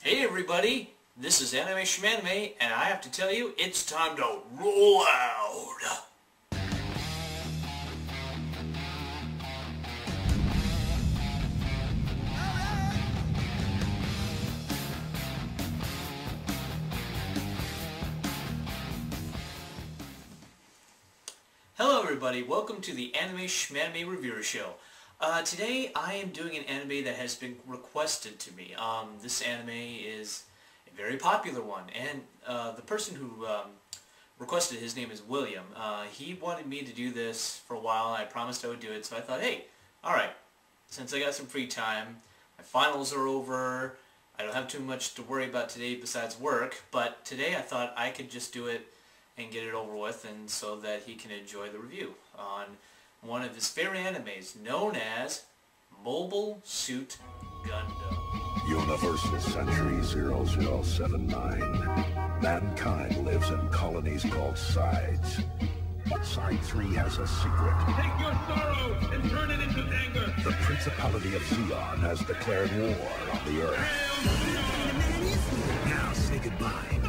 Hey everybody, this is Anime Shmanimay, and I have to tell you, it's time to roll out! Hello everybody, welcome to the Anime Shmanimay Reviewer Show. Today I am doing an anime that has been requested to me. This anime is a very popular one, and the person who requested it, his name is William. He wanted me to do this for a while, and I promised I would do it, so I thought, hey, alright, since I got some free time, my finals are over, I don't have too much to worry about today besides work, but today I thought I could just do it and get it over with, and so that he can enjoy the review on one of his favorite animes, known as Mobile Suit Gundam. Universal Century 0079. Mankind lives in colonies called sides. Side 3 has a secret. Take your sorrow and turn it into anger. The Principality of Zeon has declared war on the Earth. Now say goodbye.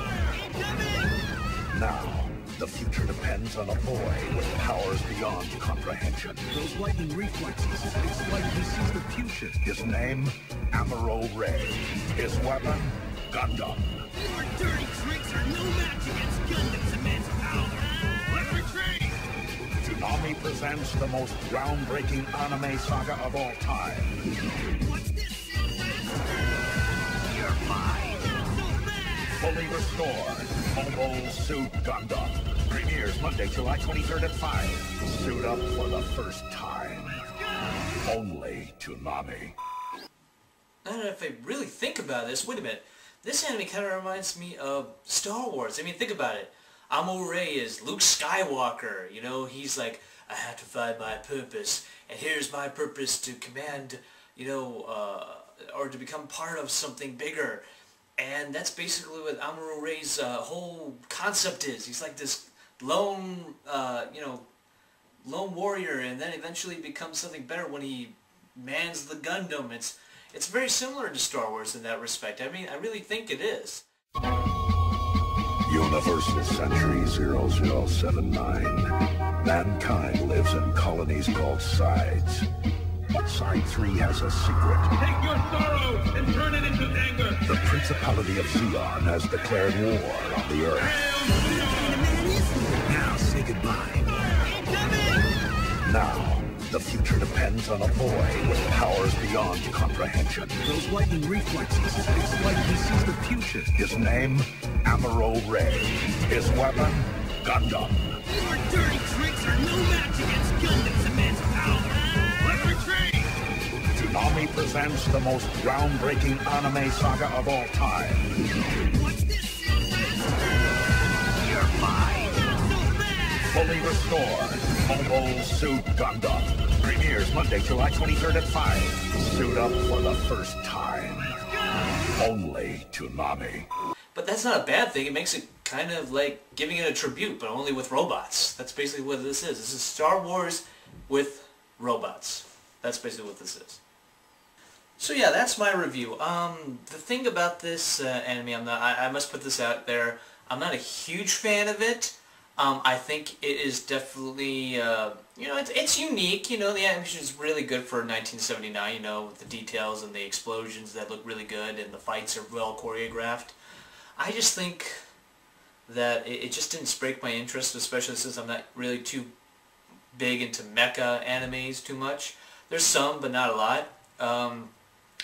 Now, the future depends on a boy with powers beyond comprehension. Those lightning reflexes, it's like he sees the future. His name, Amuro Ray. His weapon, Gundam. Your dirty tricks are no match against Gundam's immense power. Let's retreat! Toonami presents the most groundbreaking anime saga of all time. What's this? You're mine. Not so fast! Fully restored, Mobile Suit Gundam. Premieres Monday, July 23rd at 5. Suit up for the first time. Only Toonami. I don't know if I really think about this. Wait a minute. This anime kind of reminds me of Star Wars. I mean, think about it. Amuro Ray is Luke Skywalker. You know, he's like, I have to find my purpose, and here's my purpose to command, or to become part of something bigger. And that's basically what Amuro Ray's whole concept is. He's like this lone warrior, and then eventually becomes something better when he mans the Gundam. It's very similar to Star Wars in that respect. I mean, I really think it is. Universal Century 0079. Mankind lives in colonies called sides. Side 3 has a secret. Take your sorrow and turn it into anger. The Principality of Zeon has declared war on the Earth. Now say goodbye. Now, the future depends on a boy with powers beyond comprehension. Those lightning reflexes, it's like he sees the future. His name, Amuro Ray. His weapon, Gundam. Your dirty tricks are no match against Gundam's immense power. Let's retreat! Toonami presents the most groundbreaking anime saga of all time. What's this? You're mine. Not so fast! Fully restored, Mobile Suit Gundam. Premieres Monday, July 23rd at 5. Suit up for the first time. Only Toonami. But that's not a bad thing. It makes it kind of like giving it a tribute, but only with robots. That's basically what this is. This is Star Wars with robots. That's basically what this is. So yeah, that's my review. The thing about this anime, I must put this out there, I'm not a huge fan of it. I think it is definitely, it's unique. The animation is really good for 1979, with the details and the explosions that look really good, and the fights are well choreographed. I just think that it just didn't break my interest, especially since I'm not really too big into mecha animes too much. There's some, but not a lot.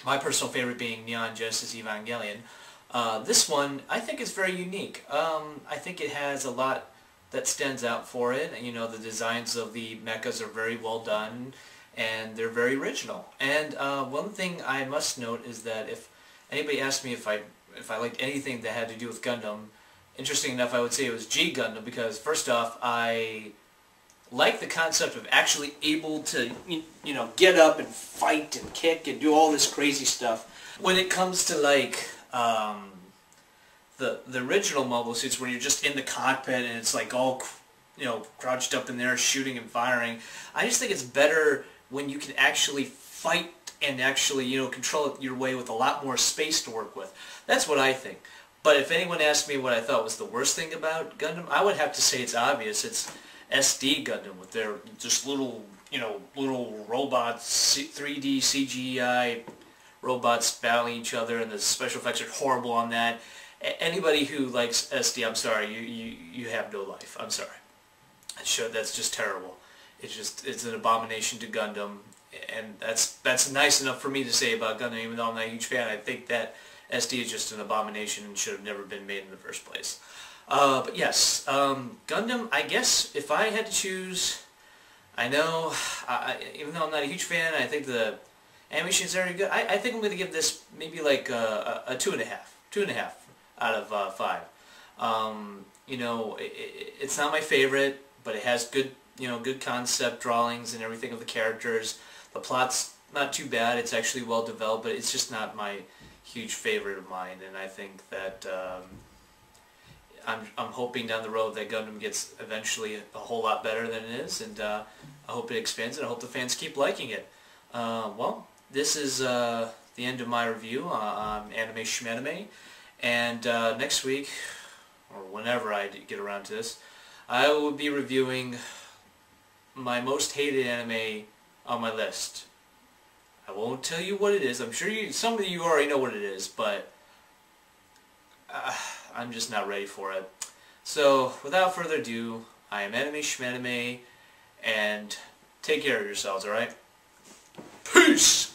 My personal favorite being Neon Genesis Evangelion. This one, I think, is very unique. I think it has a lot that stands out for it. The designs of the mechas are very well done, and they're very original. And one thing I must note is that if anybody asked me if I liked anything that had to do with Gundam, interesting enough, I would say it was G-Gundam, because first off, I like the concept of actually able to, get up and fight and kick and do all this crazy stuff. When it comes to like the original mobile suits, where you're just in the cockpit and it's like all crouched up in there shooting and firing, I just think it's better when you can actually fight and actually, you know, control it your way with a lot more space to work with. That's what I think. But if anyone asked me what I thought was the worst thing about Gundam, I would have to say it's obvious. It's SD Gundam with their just little, you know, little robots, 3D CGI robots battling each other, and the special effects are horrible on that. Anybody who likes SD, I'm sorry, you have no life. I'm sorry. Sure, that's just terrible. It's an abomination to Gundam, and that's nice enough for me to say about Gundam, even though I'm not a huge fan. I think that SD is just an abomination and should have never been made in the first place. But yes, Gundam, I guess if I had to choose, I know, even though I'm not a huge fan, I think the animation is very good. I think I'm going to give this maybe like a 2.5. 2.5 out of 5. You know, it's not my favorite, but it has good, you know, good concept drawings and everything of the characters. The plot's not too bad. It's actually well developed, but it's just not my huge favorite of mine. And I think that I'm hoping down the road that Gundam gets eventually a whole lot better than it is, and I hope it expands, and I hope the fans keep liking it. Well, this is the end of my review on Anime Shmanimay, and next week, or whenever I get around to this, I will be reviewing my most hated anime on my list. I won't tell you what it is. I'm sure some of you already know what it is, but I'm just not ready for it. So, without further ado, I am Anime Shmanimay, and take care of yourselves, alright? Peace!